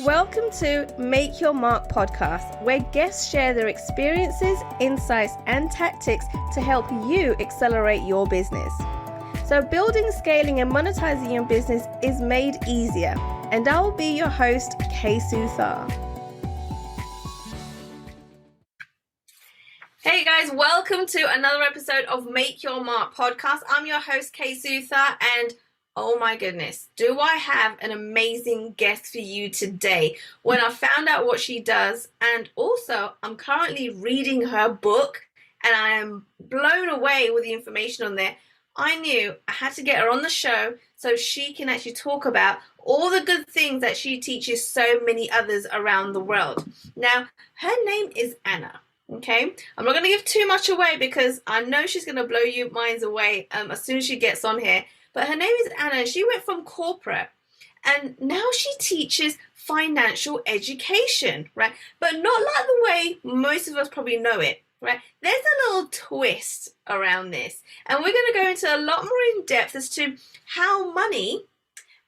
Welcome to Make Your Mark podcast, where guests share their experiences, insights, and tactics to help you accelerate your business. So building, scaling, and monetizing your business is made easier. And I will be your host, Kay Suthar. Hey guys, welcome to another episode of Make Your Mark podcast. I'm your host, Kay Suthar, and oh my goodness, do I have an amazing guest for you today. When I found out what she does, and also I'm currently reading her book, and I am blown away with the information on there, I knew I had to get her on the show so she can actually talk about all the good things that she teaches so many others around the world. Now, her name is Anna. Okay, I'm not going to give too much away because I know she's going to blow your minds away as soon as she gets on here. But her name is Anna. She went from corporate and now she teaches financial education, right? But not like the way most of us probably know it, right? There's a little twist around this. And we're going to go into a lot more in depth as to how money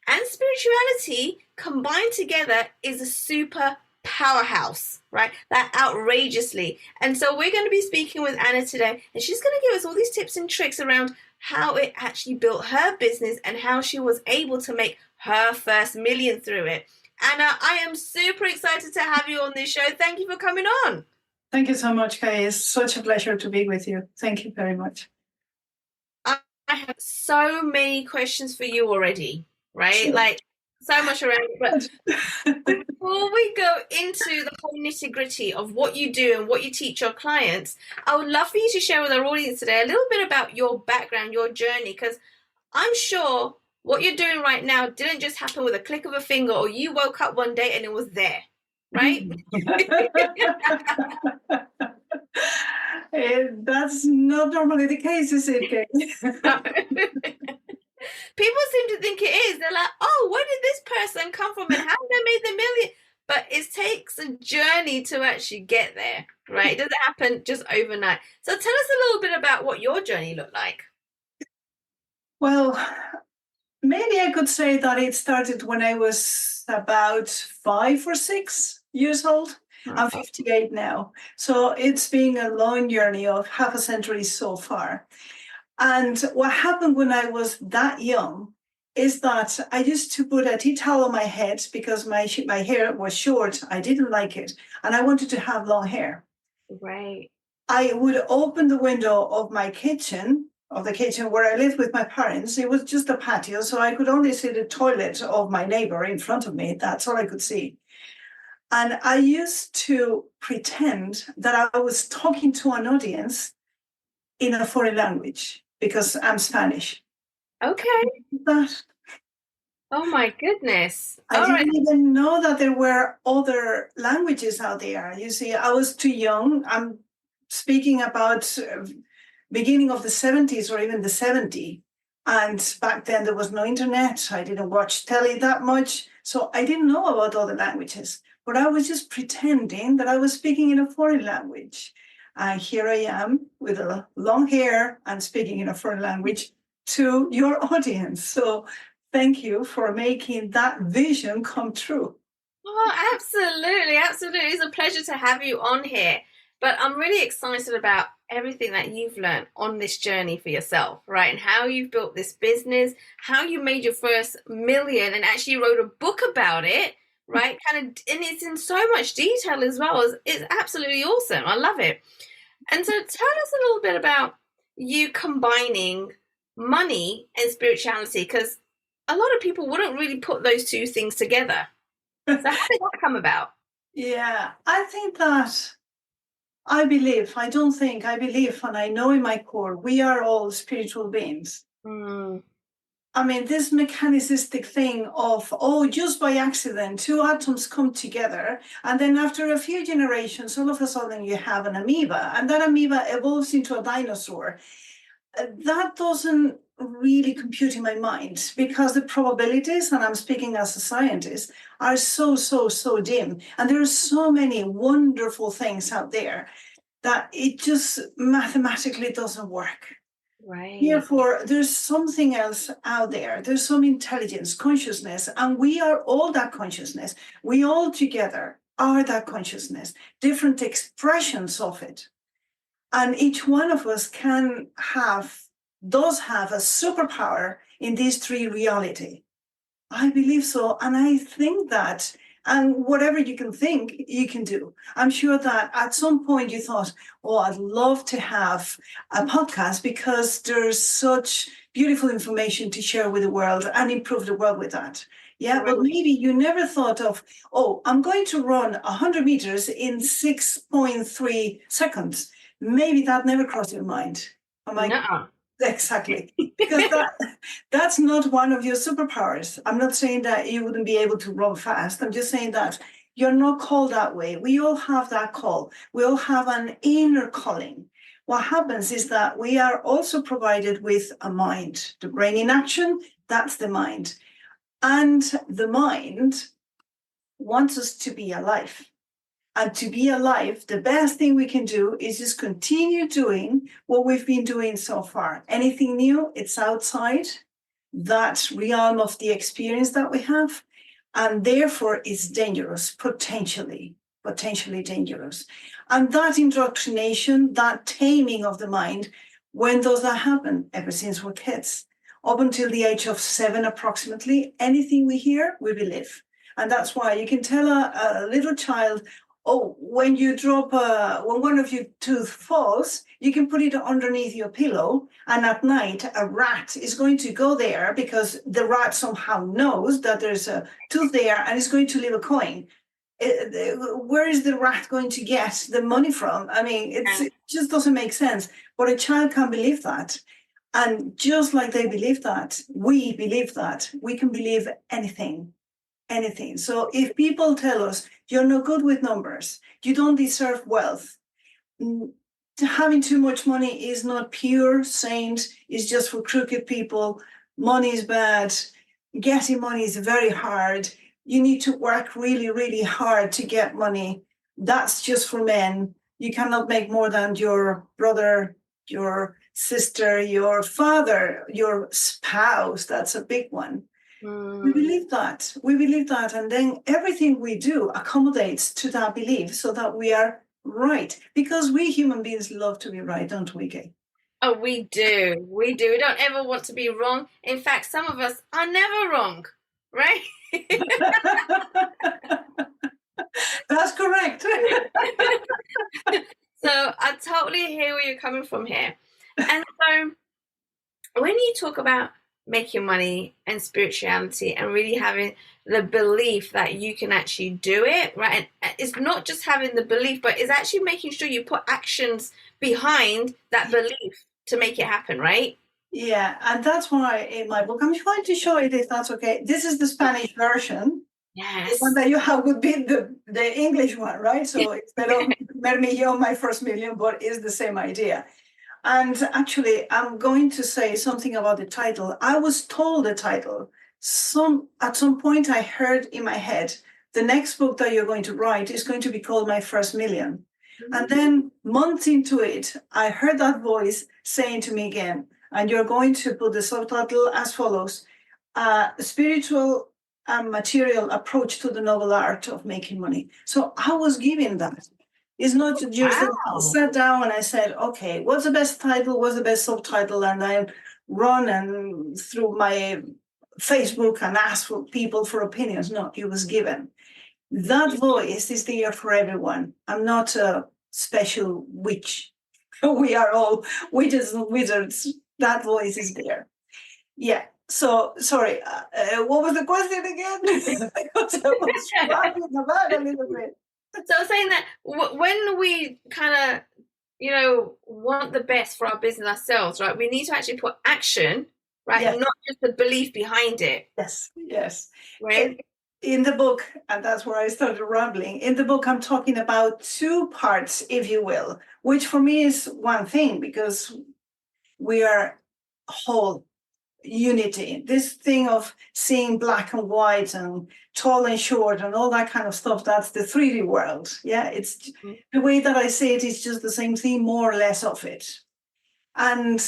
and spirituality combined together is a super powerhouse, right? That outrageously. And so we're going to be speaking with Anna today, and she's going to give us all these tips and tricks around how it actually built her business and how she was able to make her first million through it. Anna, I am super excited to have you on this show. Thank you for coming on. Thank you so much, Kay. It's such a pleasure to be with you. Thank you very much. I have so many questions for you already, right? Sure. Like so much around it. But before we go into the whole nitty-gritty of what you do and what you teach your clients, I would love for you to share with our audience today a little bit about your background, your journey, because I'm sure what you're doing right now didn't just happen with a click of a finger, or you woke up one day and it was there, right? That's not normally the case, is it, Kay? People seem to think it is. They're like, oh, where did this person come from and how did they make the million? But it takes a journey to actually get there, right? It doesn't happen just overnight. So tell us a little bit about what your journey looked like. Well, maybe I could say that it started when I was about 5 or 6 years old. I'm 58 now. So it's been a long journey of half a century so far. And what happened when I was that young is that I used to put a tea towel on my head because my hair was short. I didn't like it. And I wanted to have long hair. Right. I would open the window of the kitchen where I lived with my parents. It was just a patio, so I could only see the toilet of my neighbor in front of me. That's all I could see. And I used to pretend that I was talking to an audience in a foreign language because I'm Spanish. Okay. But oh my goodness. I didn't even know that there were other languages out there. You see, I was too young. I'm speaking about beginning of the 70s or even the 70s. And back then there was no internet. I didn't watch telly that much. So I didn't know about other languages. But I was just pretending that I was speaking in a foreign language. And here I am with a long hair and speaking in a foreign language to your audience. So thank you for making that vision come true. Oh, absolutely. Absolutely. It's a pleasure to have you on here. But I'm really excited about everything that you've learned on this journey for yourself, right? And how you've built this business, how you made your first million and actually wrote a book about it, right? And it's in so much detail as well. It's absolutely awesome. I love it. And so tell us a little bit about you combining money and spirituality, because a lot of people wouldn't really put those two things together. So how did that come about? Yeah, I think that I believe, and I know in my core, we are all spiritual beings. I mean, this mechanicistic thing of, just by accident, two atoms come together. And then after a few generations, all of a sudden you have an amoeba. And that amoeba evolves into a dinosaur. That doesn't really compute in my mind because the probabilities, and I'm speaking as a scientist, are so dim. And there are so many wonderful things out there that it just mathematically doesn't work. Right. Therefore, there's something else out there. There's some intelligence, consciousness, and we are all that consciousness. We all together are that consciousness, different expressions of it. And each one of us does have a superpower in these three reality. I believe so. And I think that, and whatever you can think, you can do. I'm sure that at some point you thought, oh, I'd love to have a podcast because there's such beautiful information to share with the world and improve the world with that. Yeah, but maybe you never thought of, oh, I'm going to run 100 meters in 6.3 seconds. Maybe that never crossed your mind. No. Exactly. Because that's not one of your superpowers. I'm not saying that you wouldn't be able to run fast. I'm just saying that you're not called that way. We all have that call. We all have an inner calling. What happens is that we are also provided with a mind. The brain in action, that's the mind. And the mind wants us to be alive. And to be alive, the best thing we can do is just continue doing what we've been doing so far. Anything new, it's outside that realm of the experience that we have. And therefore, it's dangerous, potentially dangerous. And that indoctrination, that taming of the mind, when does that happen? Ever since we're kids. Up until the age of 7 approximately, anything we hear, we believe. And that's why you can tell a little child, oh, when one of your tooth falls, you can put it underneath your pillow, and at night a rat is going to go there because the rat somehow knows that there's a tooth there and is going to leave a coin. Where is the rat going to get the money from? I mean, it just doesn't make sense. But a child can believe that. And just like they believe that, we believe that. We can believe anything. So if people tell us you're no good with numbers, you don't deserve wealth, having too much money is not pure, saint, is just for crooked people, money is bad, getting money is very hard, you need to work really, really hard to get money, that's just for men, you cannot make more than your brother, your sister, your father, your spouse, that's a big one. We believe that. And then everything we do accommodates to that belief so that we are right. Because we human beings love to be right, don't we, Kay? Oh, we do. We don't ever want to be wrong. In fact, some of us are never wrong, right? That's correct. So I totally hear where you're coming from here. And so when you talk about making money and spirituality and really having the belief that you can actually do it, right? And it's not just having the belief, but it's actually making sure you put actions behind that belief to make it happen, right? Yeah, and that's why in my book, I'm trying to show it if that's okay. This is the Spanish version. Yes. The one that you have would be the English one, right? So instead of Primer Millón, My First Million, but it's the same idea. And actually, I'm going to say something about the title. I was told the title. At some point, I heard in my head, the next book that you're going to write is going to be called My First Million. Mm-hmm. And then months into it, I heard that voice saying to me again, and you're going to put the subtitle as follows, Spiritual and Material Approach to the Noble Art of Making Money. So I was given that. It's not just I sat down and I said, okay, what's the best title? What's the best subtitle? And I run and through my Facebook and ask for people for opinions. No, it was given. That voice is there for everyone. I'm not a special witch. We are all witches and wizards. That voice is there. Yeah. So, sorry, what was the question again? Because I was talking about a little bit. So I was saying that when we kind of, want the best for our business ourselves, right, we need to actually put action, right, yes. Not just the belief behind it. Yes. Right? In the book, and that's where I started rambling, in the book I'm talking about two parts, if you will, which for me is one thing because we are whole. Unity, this thing of seeing black and white and tall and short and all that kind of stuff, that's the 3D world. Yeah, it's the way that I say it is just the same thing, more or less of it. And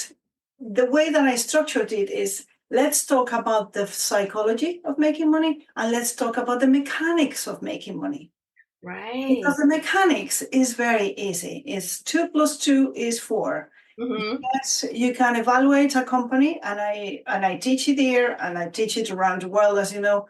the way that I structured it is, let's talk about the psychology of making money, and let's talk about the mechanics of making money. Right. Because the mechanics is very easy. It's 2 + 2 is 4. Mm-hmm. Yes, you can evaluate a company, and I teach it here, and I teach it around the world, as you know.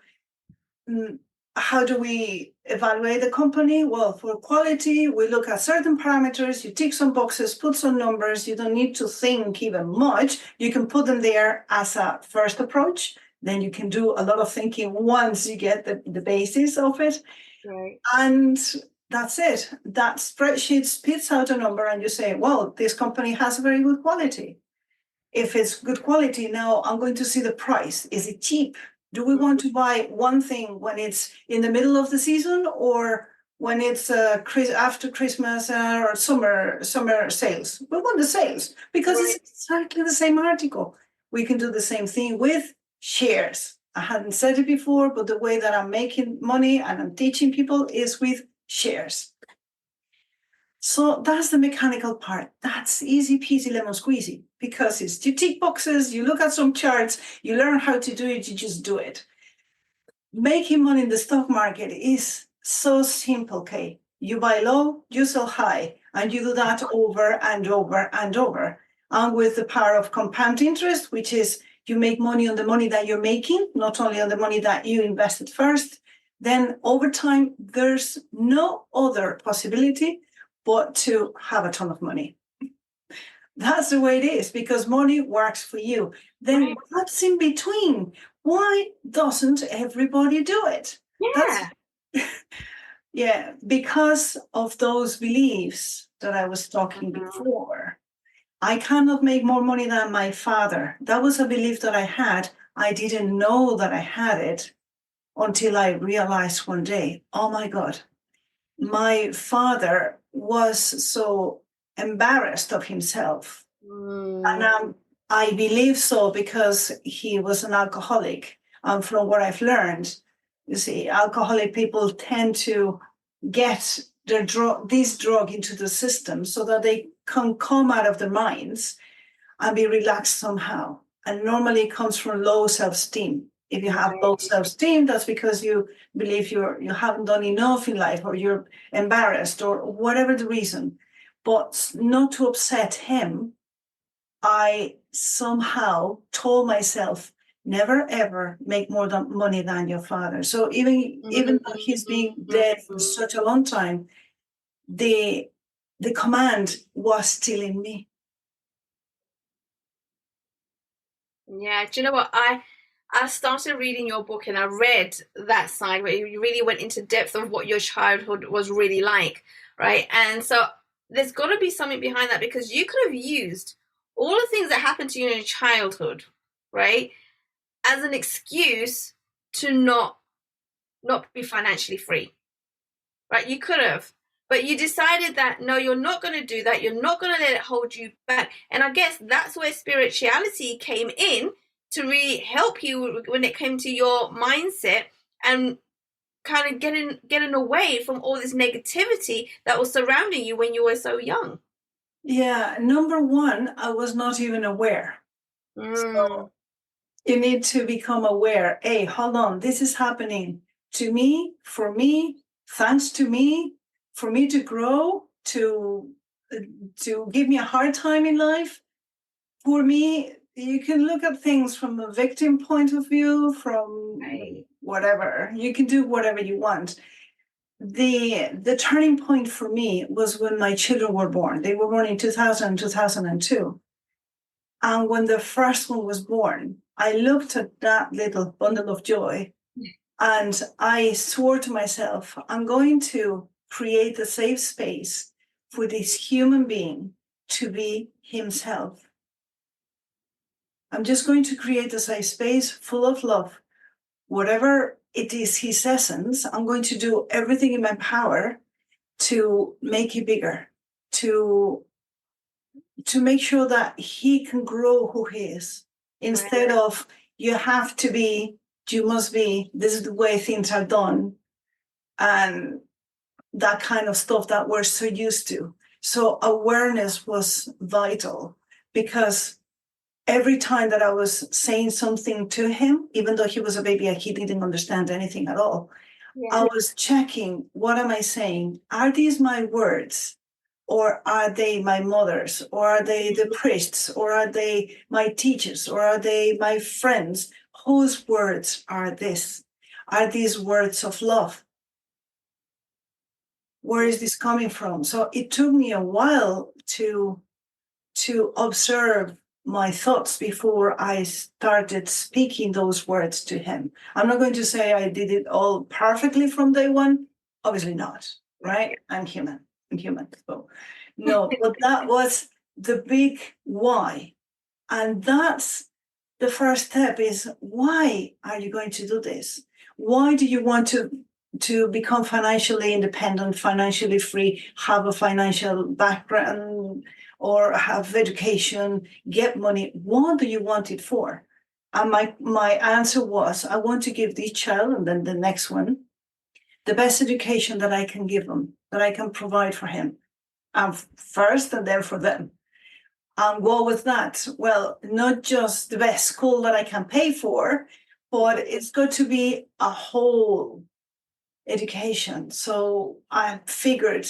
How do we evaluate the company? Well, for quality, we look at certain parameters. You tick some boxes, put some numbers. You don't need to think even much. You can put them there as a first approach. Then you can do a lot of thinking once you get the basis of it. Right. And that's it. That spreadsheet spits out a number, and you say, well, this company has very good quality. If it's good quality, now I'm going to see the price. Is it cheap? Do we want to buy one thing when it's in the middle of the season, or when it's after Christmas or summer sales? We want the sales because Right. it's exactly the same article. We can do the same thing with shares. I hadn't said it before, but the way that I'm making money and I'm teaching people is with shares. So that's the mechanical part. That's easy peasy lemon squeezy, because it's you tick boxes, you look at some charts, you learn how to do it, you just do it. Making money in the stock market is so simple, Kay. You buy low, you sell high, and you do that over and over and over. And with the power of compound interest, which is you make money on the money that you're making, not only on the money that you invested first, then over time, there's no other possibility but to have a ton of money. That's the way it is, because money works for you. Then Right. what's in between? Why doesn't everybody do it? Yeah. Yeah, because of those beliefs that I was talking Mhm. before. I cannot make more money than my father. That was a belief that I had. I didn't know that I had it until I realized one day, oh my God, my father was so embarrassed of himself. And I believe so because he was an alcoholic. From what I've learned, you see, alcoholic people tend to get this drug into the system so that they can come out of their minds and be relaxed somehow. And normally it comes from low self-esteem. If you have low self-esteem, that's because you believe you haven't done enough in life, or you're embarrassed, or whatever the reason. But not to upset him, I somehow told myself, never ever make more money than your father. So even though he's been dead for such a long time, the command was still in me. Yeah, do you know what? I started reading your book, and I read that side where you really went into depth of what your childhood was really like, right? And so there's got to be something behind that, because you could have used all the things that happened to you in your childhood, right, as an excuse to not be financially free, right? You could have, but you decided that no, you're not going to do that. You're not going to let it hold you back. And I guess that's where spirituality came in to really help you when it came to your mindset and kind of getting away from all this negativity that was surrounding you when you were so young. Yeah, number one, I was not even aware. So you need to become aware. Hey, hold on, this is happening to me, for me, thanks to me, for me to grow, to give me a hard time in life. For me, you can look at things from a victim point of view, from whatever. You can do whatever you want. The turning point for me was when my children were born. They were born in 2000, 2002. And when the first one was born, I looked at that little bundle of joy, and I swore to myself, I'm going to create a safe space for this human being to be himself. I'm just going to create a safe space full of love. Whatever it is, his essence, I'm going to do everything in my power to make it bigger, to make sure that he can grow who he is, instead of you have to be, you must be, this is the way things are done, and that kind of stuff that we're so used to. So awareness was vital, because every time that I was saying something to him, even though he was a baby and he didn't understand anything at all, I was checking, what am I saying? Are these my words? Or are they my mother's? Or are they the priests? Or are they my teachers? Or are they my friends? Whose words are this? Are these words of love? Where is this coming from? So it took me a while to observe my thoughts before I started speaking those words to him. I'm not going to say I did it all perfectly from day one. Obviously not, right? I'm human. So no, but that was the big why. And that's the first step is, why are you going to do this? Why do you want to become financially independent, financially free, have a financial background, or have education, get money? What do you want it for? And my answer was, I want to give this child, and then the next one, the best education that I can give them, that I can provide for him, first and then for them. And what was that? Well, not just the best school that I can pay for, but it's got to be a whole education. So I figured,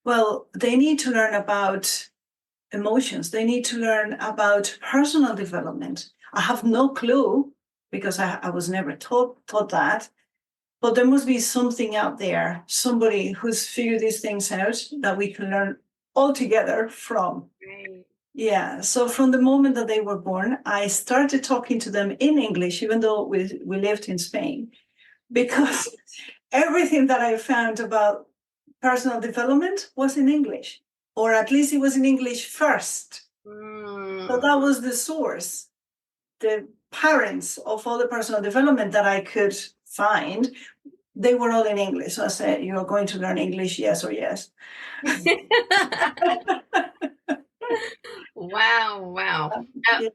well, they need to learn about emotions. They need to learn about personal development. I have no clue because I was never taught that. But there must be something out there, somebody who's figured these things out that we can learn all together from. Right. Yeah, so from the moment that they were born, I started talking to them in English, even though we lived in Spain, because everything that I found about personal development was in English, or at least it was in English first. So that was the source. The parents of all the personal development that I could find, they were all in English. So I said, you're going to learn English, yes or yes. Wow. Yeah.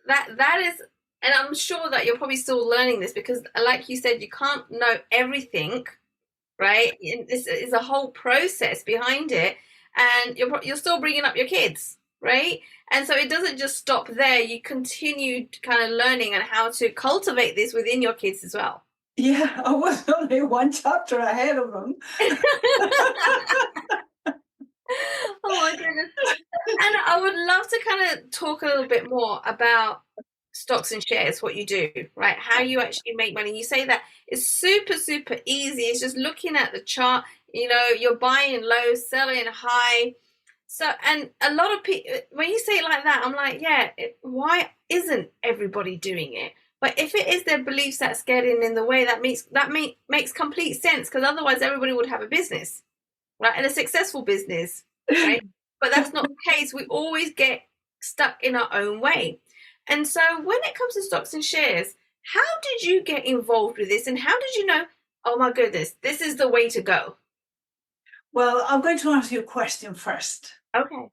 That is, and I'm sure that you're probably still learning this because, like you said, you can't know everything, right? This is a whole process behind it, and you're still bringing up your kids, right? And so it doesn't just stop there. You continue kind of learning on how to cultivate this within your kids as well. Yeah, I was only one chapter ahead of them. Oh my goodness. And I would love to kind of talk a little bit more about stocks and shares, what you do, right? How you actually make money. You say that it's super, super easy. It's just looking at the chart, you're buying low, selling high. So, and a lot of people, when you say it like that, I'm like, yeah, why isn't everybody doing it? But if it is their beliefs that's getting in the way, that makes complete sense, because otherwise everybody would have a business, right? And a successful business, right? But that's not the case. We always get stuck in our own way. And so when it comes to stocks and shares, how did you get involved with this? And how did you know, oh my goodness, this is the way to go? Well, I'm going to ask you a question first. Okay.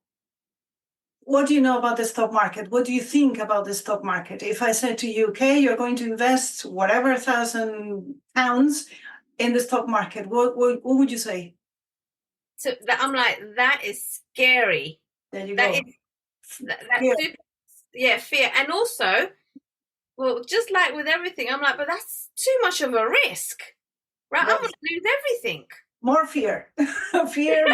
What do you know about the stock market? What do you think about the stock market? If I said to you, okay, you're going to invest whatever £1,000 in the stock market, what would you say? So I'm like, that is scary. There you That go. that's super, yeah, fear. And also, well, just like with everything, I'm like, but that's too much of a risk, right? Yes. I'm going to lose everything. More fear. More fear.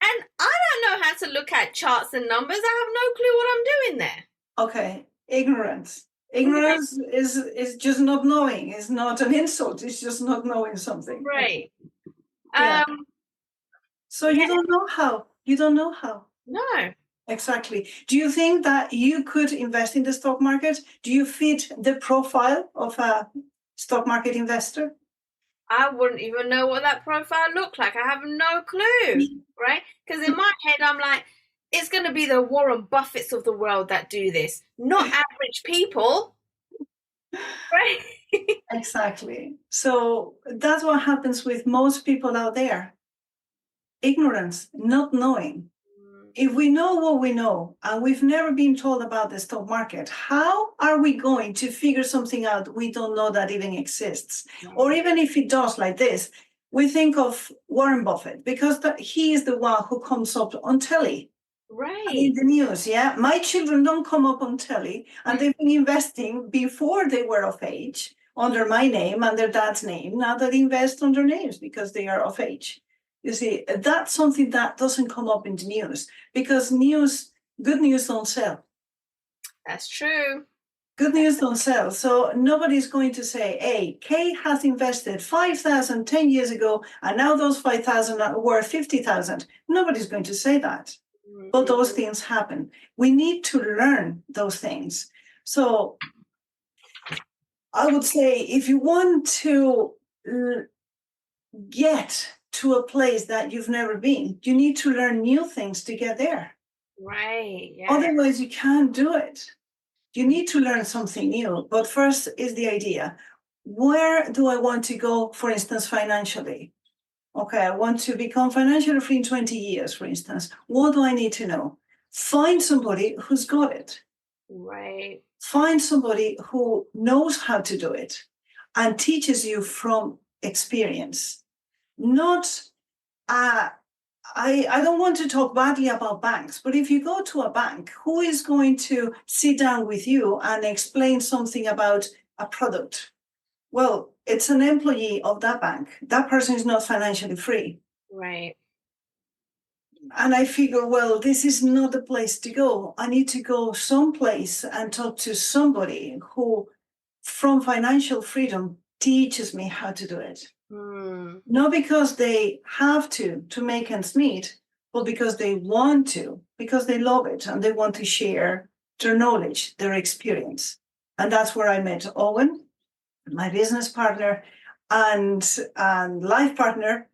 And I don't know how to look at charts and numbers. I have no clue what I'm doing there. Okay, ignorance. Ignorance is just not knowing. It's not an insult. It's just not knowing something. Right. Yeah. So you don't know how. You don't know how. No. Exactly. Do you think that you could invest in the stock market? Do you fit the profile of a stock market investor? I wouldn't even know what that profile looked like. I have no clue, right? Because in my head, I'm like, it's going to be the Warren Buffetts of the world that do this, not average people, right? Exactly. So that's what happens with most people out there. Ignorance, not knowing. If we know what we know and we've never been told about the stock market, how are we going to figure something out we don't know that even exists? Or even if it does, like this, we think of Warren Buffett because he is the one who comes up on telly. Right. In the news, yeah. My children don't come up on telly, and they've been investing before they were of age under my name and their dad's name. Now they invest under names because they are of age. You see, that's something that doesn't come up in the news because good news don't sell. That's true. Good news don't sell. So nobody's going to say, hey, Kay has invested 5,000 10 years ago, and now those 5,000 are worth 50,000. Nobody's going to say that. But those things happen. We need to learn those things. So I would say if you want to get to a place that you've never been, you need to learn new things to get there. Right. Yeah. Otherwise, you can't do it. You need to learn something new. But first is the idea. Where do I want to go, for instance, financially? Okay, I want to become financially free in 20 years, for instance. What do I need to know? Find somebody who's got it. Right. Find somebody who knows how to do it and teaches you from experience. Not, I don't want to talk badly about banks, but if you go to a bank, who is going to sit down with you and explain something about a product? Well, it's an employee of that bank. That person is not financially free. Right. And I figure, well, this is not the place to go. I need to go someplace and talk to somebody who, from financial freedom, teaches me how to do it. Not because they have to make ends meet, but because they want to, because they love it and they want to share their knowledge, their experience. And that's where I met Owen, my business partner and life partner,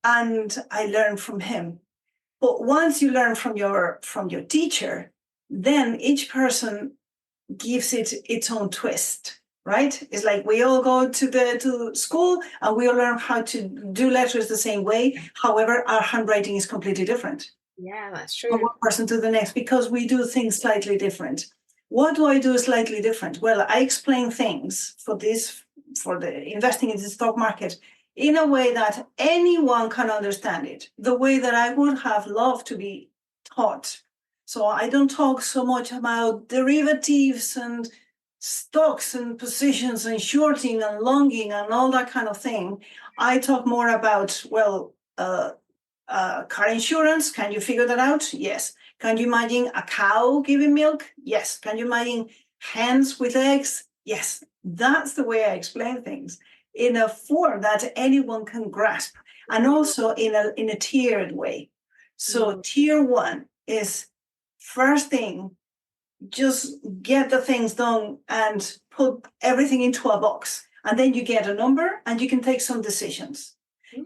and I learned from him. But once you learn from your teacher, then each person gives it its own twist, right? It's like we all go to school and we all learn how to do letters the same way. However, our handwriting is completely different. Yeah, that's true. From one person to the next because we do things slightly different. What do I do slightly different? Well, I explain things for the investing in the stock market in a way that anyone can understand it, the way that I would have loved to be taught. So I don't talk so much about derivatives and stocks and positions and shorting and longing and all that kind of thing. I talk more about, car insurance. Can you figure that out? Yes. Can you imagine a cow giving milk? Yes. Can you imagine hens with eggs? Yes. That's the way I explain things in a form that anyone can grasp, and also in a tiered way. So tier 1 is first thing, just get the things done and put everything into a box. And then you get a number and you can take some decisions.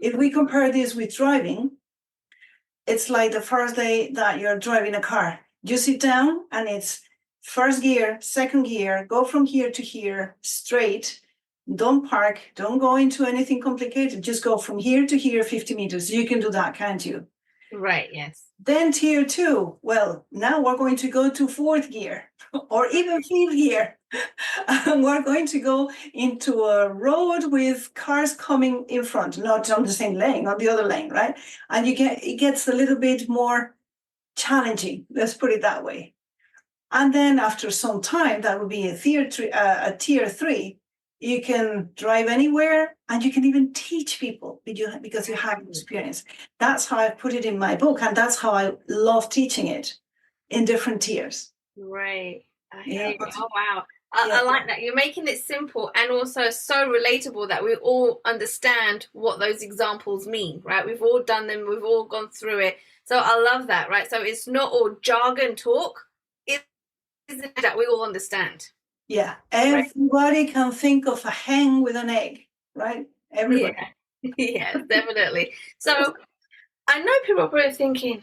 If we compare this with driving, it's like the first day that you're driving a car. You sit down and it's first gear, second gear, go from here to here, straight. Don't park, don't go into anything complicated. Just go from here to here, 50 meters. You can do that, can't you? Right, yes. Then tier 2, well, now we're going to go to fourth gear or even fifth gear. And we're going to go into a road with cars coming in front, not on the same lane, on the other lane, right? And it gets a little bit more challenging, let's put it that way. And then after some time, that would be a tier 3. You can drive anywhere and you can even teach people because you have experience. That's how I put it in my book. And that's how I love teaching it in different tiers. Right. Oh, wow. I like that. You're making it simple and also so relatable that we all understand what those examples mean, right? We've all done them. We've all gone through it. So I love that, right? So it's not all jargon talk. It's that we all understand. Yeah, everybody can think of a hen with an egg, right? Everybody. Yeah, definitely. So I know people are probably thinking,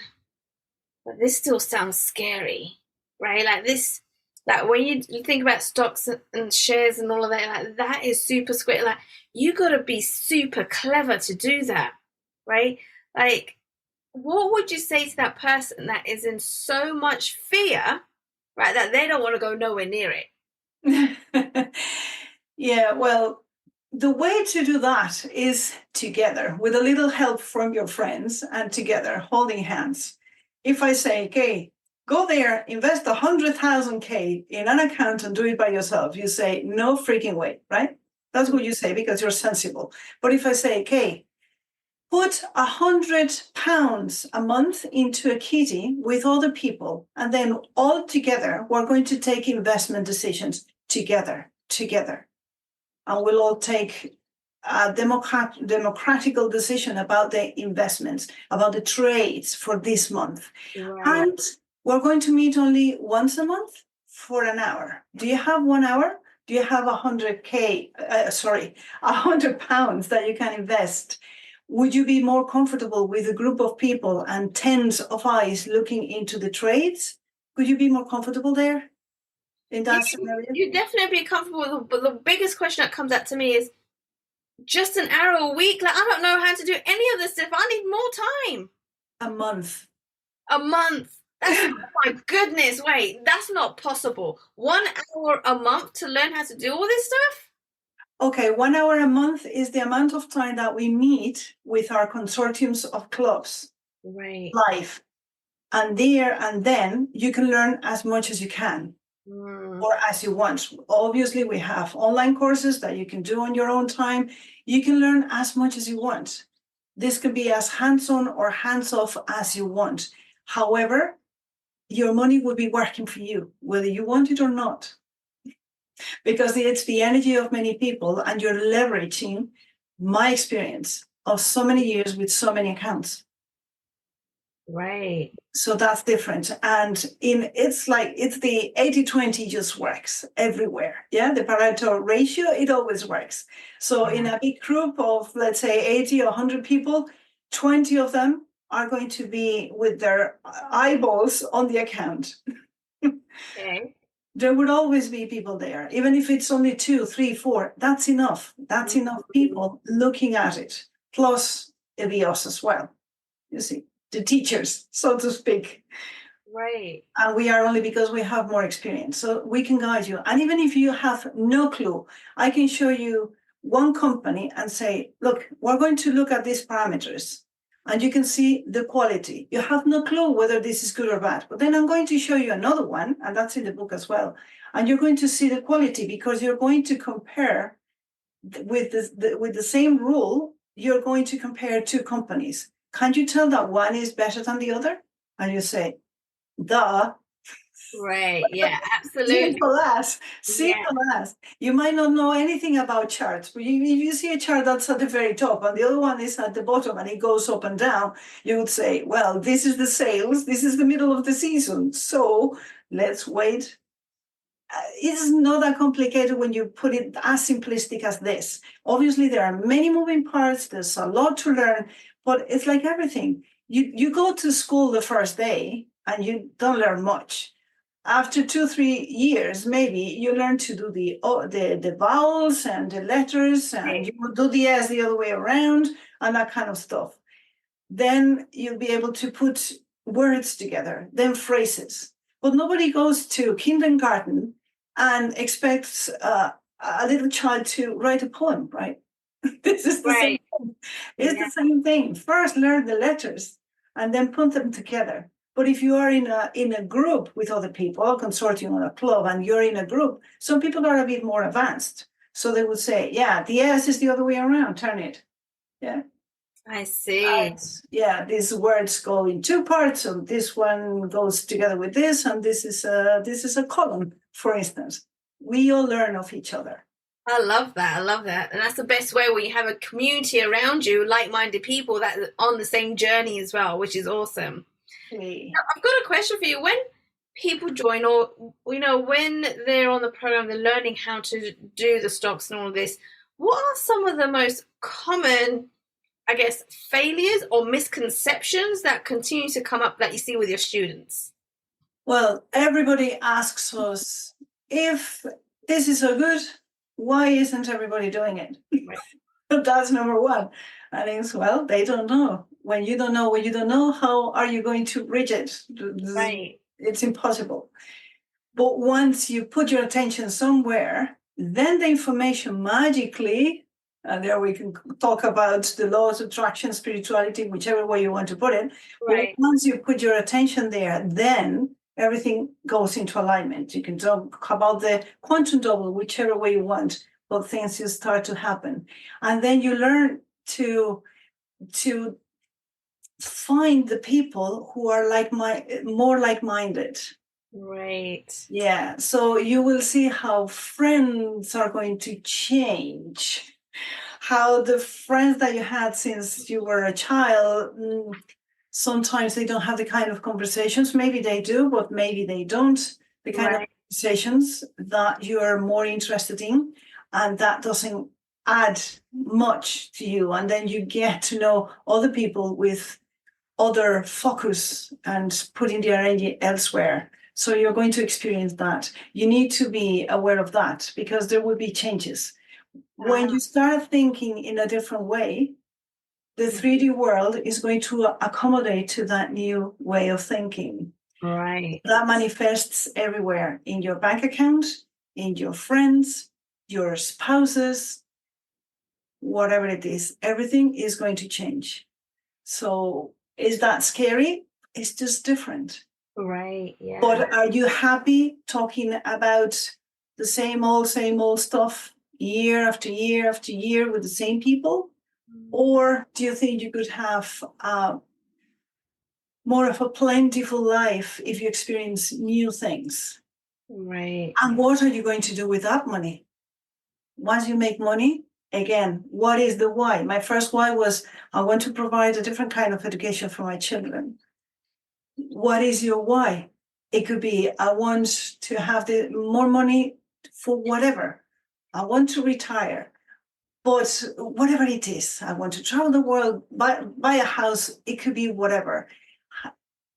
but this still sounds scary, right? Like this, like when you think about stocks and shares and all of that, like that is super scary. Like you got to be super clever to do that, right? Like, what would you say to that person that is in so much fear, right, that they don't want to go nowhere near it? Yeah, well, the way to do that is together with a little help from your friends and together holding hands. If I say, okay, go there, invest 100,000 K in an account and do it by yourself, you say, no freaking way, right? That's what you say because you're sensible. But if I say, okay, put £100 a month into a kitty with other people, and then all together, we're going to take investment decisions together. And we'll all take a democratical decision about the investments, about the trades for this month. Right. And we're going to meet only once a month for an hour. Do you have 1 hour? Do you have £100 that you can invest? Would you be more comfortable with a group of people and tens of eyes looking into the trades? Could you be more comfortable there in that scenario? You definitely be comfortable, but the biggest question that comes up to me is just an hour a week. Like, I don't know how to do any of this stuff. I need more time. A month. A month. That's oh my goodness. Wait, that's not possible. 1 hour a month to learn how to do all this stuff? Okay, 1 hour a month is the amount of time that we meet with our consortiums of clubs. Right. Live. And there and then you can learn as much as you can. Or as you want. Obviously, we have online courses that you can do on your own time. You can learn as much as you want. This can be as hands-on or hands-off as you want. However, your money will be working for you, whether you want it or not. Because it's the energy of many people, and you're leveraging my experience of so many years with so many accounts. Right. So that's different. And it's the 80-20 just works everywhere. Yeah, the Pareto ratio, it always works. So in a big group of, let's say, 80 or 100 people, 20 of them are going to be with their eyeballs on the account. Okay. There would always be people there, even if it's only 2, 3, 4. That's enough. That's enough people looking at it, plus EBIOS as well. You see, the teachers, so to speak. Right. And we are only because we have more experience. So we can guide you. And even if you have no clue, I can show you one company and say, look, we're going to look at these parameters. And you can see the quality. You have no clue whether this is good or bad. But then I'm going to show you another one, and that's in the book as well. And you're going to see the quality because you're going to compare with the same rule. You're going to compare two companies. Can't you tell that one is better than the other? And you say, duh. Right. Yeah, absolutely. Simple as. You might not know anything about charts, but if you see a chart that's at the very top and the other one is at the bottom and it goes up and down, you would say, well, this is the sales, this is the middle of the season, so let's wait. It's not that complicated when you put it as simplistic as this. Obviously, there are many moving parts, there's a lot to learn, but it's like everything. You go to school the first day and you don't learn much. After 2-3 years, maybe you learn to do the vowels and the letters, and you will do the S the other way around and that kind of stuff. Then you'll be able to put words together, then phrases. But nobody goes to kindergarten and expects a little child to write a poem, right? This is the same thing. It's the same thing. First, learn the letters and then put them together. But if you are in a group with other people, a consortium or a club, and you're in a group, some people are a bit more advanced. So they would say, yeah, the S is the other way around, turn it. Yeah. I see. These words go in two parts, so this one goes together with this, and this is a column, for instance. We all learn of each other. I love that. And that's the best way when you have a community around you, like-minded people that are on the same journey as well, which is awesome. Okay. Now, I've got a question for you. When people join, or when they're on the program, they're learning how to do the stocks and all of this, what are some of the most common, I guess, failures or misconceptions that continue to come up that you see with your students? Well, everybody asks us, if this is so good, why isn't everybody doing it? Right. That's number one. And it's, well, they don't know. When you don't know what you don't know, how are you going to reach it? Right. It's impossible. But once you put your attention somewhere, then the information magically And there we can talk about the laws of attraction, spirituality, whichever way you want to put it. Right. But once you put your attention there, then everything goes into alignment. You can talk about the quantum double, whichever way you want, but things just start to happen. And then you learn to find the people who are more like-minded. Right. Yeah. So you will see how friends are going to change. How the friends that you had since you were a child, sometimes they don't have the kind of conversations. Maybe they do, but maybe they don't. The kind of conversations that you are more interested in, and that doesn't add much to you. And then you get to know other people with other focus and putting their energy elsewhere. So you're going to experience that. You need to be aware of that because there will be changes. When you start thinking in a different way, the 3D world is going to accommodate to that new way of thinking. Right. That manifests everywhere, in your bank account, in your friends, your spouses, whatever it is. Everything is going to change. So is that scary? It's just different. Right. Yeah. But are you happy talking about the same old stuff year after year after year with the same people? Or do you think you could have more of a plentiful life if you experience new things? Right. And what are you going to do with that money? Once you make money, again, what is the why? My first why was I want to provide a different kind of education for my children. What is your why? It could be I want to have more money for whatever. I want to retire. But whatever it is, I want to travel the world, buy a house, it could be whatever.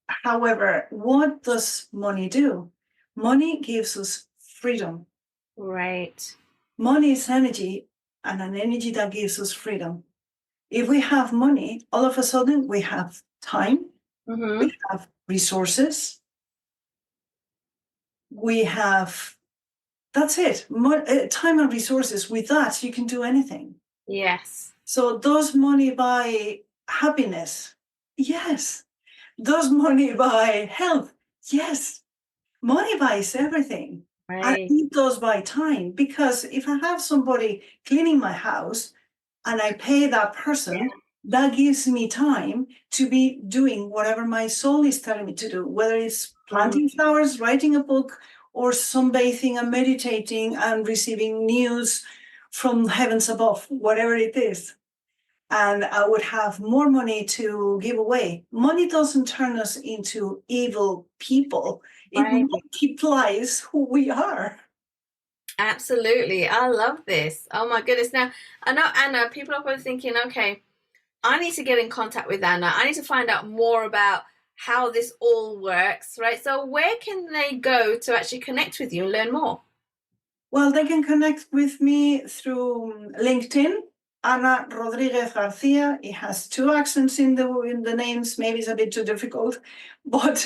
However, what does money do? Money gives us freedom. Right. Money is energy, and an energy that gives us freedom. If we have money, all of a sudden we have time, we have resources, we have, that's it, time and resources. With that, you can do anything. Yes. So does money buy happiness? Yes. Does money buy health? Yes. Money buys everything. And it does buy time, because if I have somebody cleaning my house and I pay that person, that gives me time to be doing whatever my soul is telling me to do, whether it's planting flowers, writing a book, or sunbathing and meditating and receiving news from heavens above, whatever it is. And I would have more money to give away. Money doesn't turn us into evil people. It multiplies who we are. Absolutely. I love this. Oh my goodness. Now, I know, Anna, people are probably thinking, okay, I need to get in contact with Anna. I need to find out more about how this all works, right? So where can they go to actually connect with you and learn more? Well, they can connect with me through LinkedIn, Ana Rodriguez Garcia. It has 2 accents in the names. Maybe it's a bit too difficult, but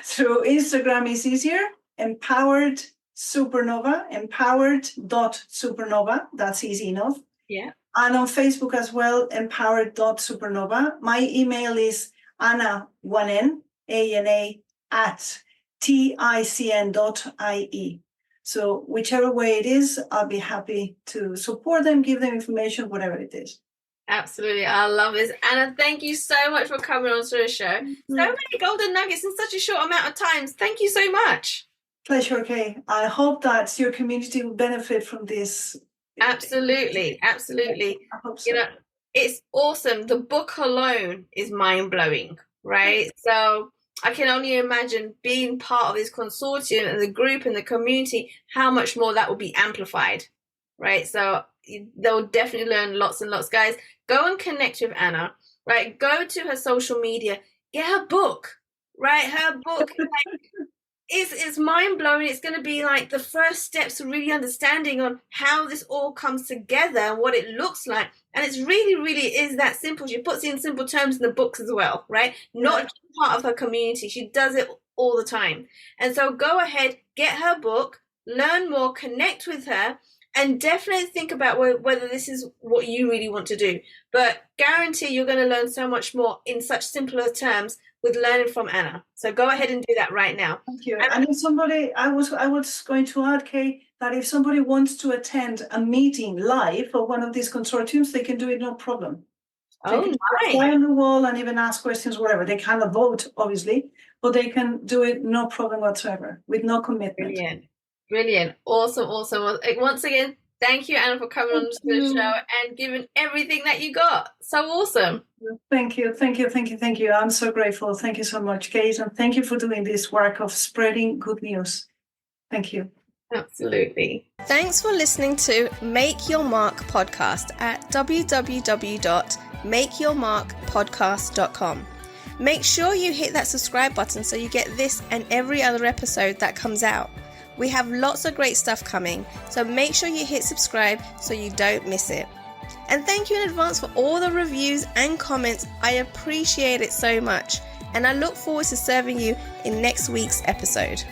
through Instagram is easier. Empowered Supernova, empowered.supernova. That's easy enough. Yeah. And on Facebook as well, empowered.supernova. My email is Ana, one N, A-N-A, at ticn.ie. So whichever way it is, I'll be happy to support them, give them information, whatever it is. Absolutely. I love this. Anna, thank you so much for coming on to the show. So many golden nuggets in such a short amount of time. Thank you so much. Pleasure, Kay. I hope that your community will benefit from this. Absolutely. Absolutely. I hope so. You know, it's awesome. The book alone is mind-blowing, right? So I can only imagine being part of this consortium and the group and the community, how much more that will be amplified, right? So they'll definitely learn lots and lots. Guys, go and connect with Anna, right? Go to her social media, get her book, right? Her book is mind-blowing. It's going to be like the first steps of really understanding on how this all comes together and what it looks like. And it's really is that simple. She puts it in simple terms in the books as well, right? Not just part of her community. She does it all the time. And so go ahead, get her book, learn more, connect with her, And definitely think about whether this is what you really want to do. But guarantee you're going to learn so much more in such simpler terms with learning from Anna. So go ahead and do that right now. Thank you. And if somebody, I was going to add, Kay, that if somebody wants to attend a meeting live for one of these consortiums, they can do it, no problem. Oh, nice. Fly on the wall and even ask questions, whatever. They cannot vote, obviously, but they can do it, no problem whatsoever, with no commitment. Brilliant. Awesome. Once again, thank you, Anna, for coming on to the show and giving everything that you got. So awesome. Thank you. I'm so grateful. Thank you so much, Kate, and thank you for doing this work of spreading good news. Thank you. Absolutely. Thanks for listening to Make Your Mark podcast at www.makeyourmarkpodcast.com. Make sure you hit that subscribe button so you get this and every other episode that comes out. We have lots of great stuff coming, so make sure you hit subscribe so you don't miss it. And thank you in advance for all the reviews and comments. I appreciate it so much, and I look forward to serving you in next week's episode.